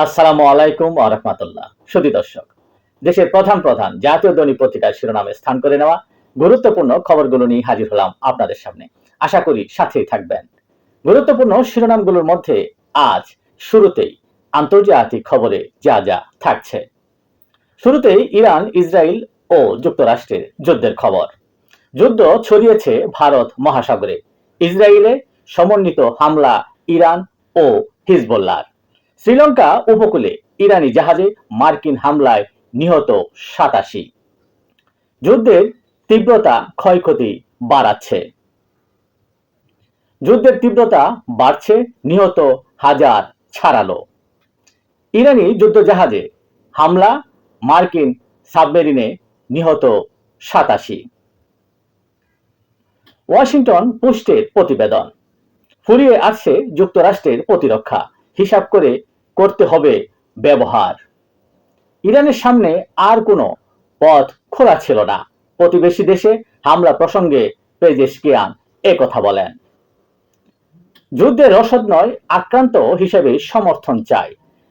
আসসালামু আলাইকুম ওয়া রাহমাতুল্লাহ। সুধী দর্শক, দেশের প্রধান প্রধান জাতীয় দৈনিক পত্রিকার শিরোনামে স্থান করে নেওয়া গুরুত্বপূর্ণ খবরগুলো নিয়ে হাজির হলাম আপনাদের সামনে। আশা করি সাথেই থাকবেন। গুরুত্বপূর্ণ শিরোনামগুলোর মধ্যে আজ শুরুতেই আন্তর্জাতিক খবরে যা যা থাকছে। শুরুতেই ইরান, ইসরায়েল ও যুক্তরাষ্ট্রের যুদ্ধের খবর। যুদ্ধ ছড়িয়েছে ভারত মহাসাগরে। ইসরায়েলে সমন্বিত হামলা ইরান ও হিজবুল্লাহর। শ্রীলঙ্কা উপকূলে ইরানি জাহাজে মার্কিন হামলায় নিহত 87। যুদ্ধের তীব্রতা ক্ষয়ক্ষতি বাড়াচ্ছে। যুদ্ধের তীব্রতা বাড়ছে, নিহত হাজার ছাড়ালো। ইরানি যুদ্ধজাহাজে হামলা, মার্কিন সাবমেরিনে নিহত 87। ওয়াশিংটন পোস্টের প্রতিবেদন। ফুরিয়ে আসছে যুক্তরাষ্ট্রের প্রতিরক্ষা, হিসাব করে করতে হবে ব্যবহার। ইরানের সামনে আর কোনো পথ খোলা ছিল না। প্রতিবেশী দেশে হামলা প্রসঙ্গে পেজেশকিয়ান একথা বলেন। যুদ্ধের রসদ নয়, আক্রান্ত হিসেবে সমর্থন চাই।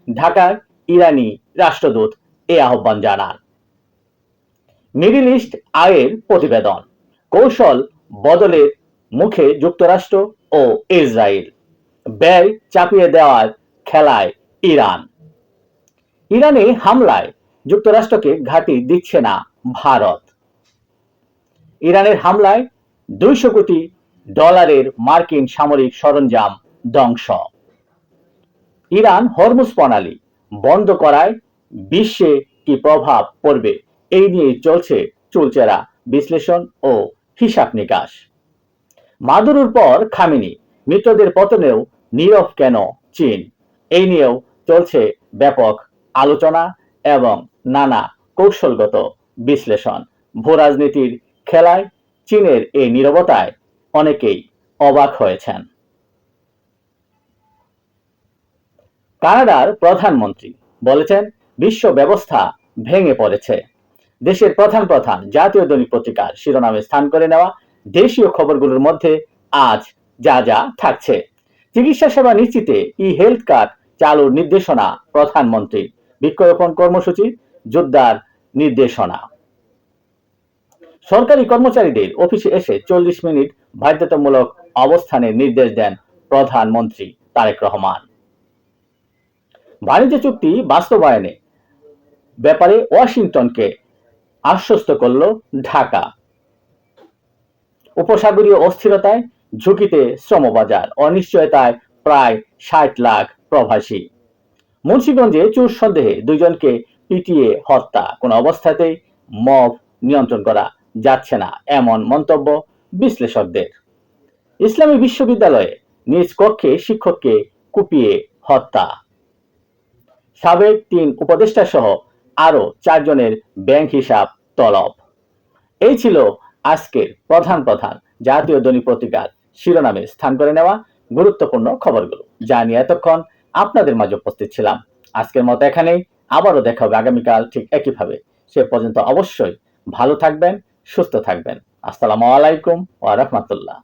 ঢাকার ইরানি রাষ্ট্রদূত এ আহ্বান জানান। মিডল ইস্ট আয়ের প্রতিবেদন। কৌশল বদলের মুখে যুক্তরাষ্ট্র ও ইসরায়েল। ব্যয় চাপিয়ে দেওয়ার খেলায় ইরান। ইরানে হামলায় যুক্তরাষ্ট্রকে ঘাঁটি দিচ্ছে না ভারত। ইরানের হামলায় 200 কোটি ডলারের মার্কিন সামরিক সরঞ্জাম ধ্বংস। ইরান হরমুজ প্রণালী বন্ধ করায় বিশ্বে কি প্রভাব পড়বে, এই নিয়ে চলছে চুলচেরা বিশ্লেষণ ও হিসাব নিকাশ। মাদুরোর পর খামেনি, মিত্রদের পতনেও নীরব কেন চীন, এই নিয়েও চলছে ব্যাপক আলোচনা এবং নানা কৌশলগত বিশ্লেষণ। ভূরাজনীতির খেলায় চীনের এই নীরবতায় অনেকেই অবাক হয়েছেন। কানাডার প্রধানমন্ত্রী বলেছেন বিশ্ব ব্যবস্থা ভেঙে পড়েছে। দেশের প্রধান প্রধান জাতীয় দৈনিক পত্রিকার শিরোনামে স্থান করে নেওয়া দেশীয় খবরগুলোর মধ্যে আজ যা যা থাকছে। চিকিৎসা সেবা নিশ্চিতে ই হেলথ কার্ড চালুর নির্দেশনা প্রধানমন্ত্রীর। বৃক্ষরোপণ কর্মসূচি জোরদার নির্দেশনা। সরকারি কর্মচারীদের অফিসে এসে 40 মিনিট বাধ্যতামূলক অবস্থানের নির্দেশ দেন প্রধানমন্ত্রী তারেক রহমান। বাণিজ্য চুক্তি বাস্তবায়নে ব্যাপারে ওয়াশিংটনকে আশ্বস্ত করল ঢাকা। উপসাগরীয় অস্থিরতায় ঝুঁকিতে শ্রমবাজার, অনিশ্চয়তায় প্রায় 60 লাখ প্রবাসী। মুন্সিগঞ্জে চোর সন্দেহে 2 জনকে পিটিয়ে হত্যা, কোনো অবস্থাতেই মব নিয়ন্ত্রণ করা যাচ্ছে না, এমন মন্তব্য বিশ্লেষকদের। ইসলামী বিশ্ববিদ্যালয়ে নিজ কক্ষে শিক্ষককে কুপিয়ে হত্যা। সাবেক 3 উপদেষ্টা সহ আরো 4 জনের ব্যাংক হিসাব তলব। এই ছিল আজকের প্রধান প্রধান জাতীয় দৈনিক পত্রিকার শিরোনামে স্থান করে নেওয়া গুরুত্বপূর্ণ খবরগুলো, যা নিয়ে এতক্ষণ আপনাদের মাঝে উপস্থিত ছিলাম। আজকের মতো এখানেই, আবারও দেখা হবে আগামীকাল ঠিক একইভাবে। সে পর্যন্ত অবশ্যই ভালো থাকবেন, সুস্থ থাকবেন। আসসালামু আলাইকুম ওয়া রাহমাতুল্লাহ।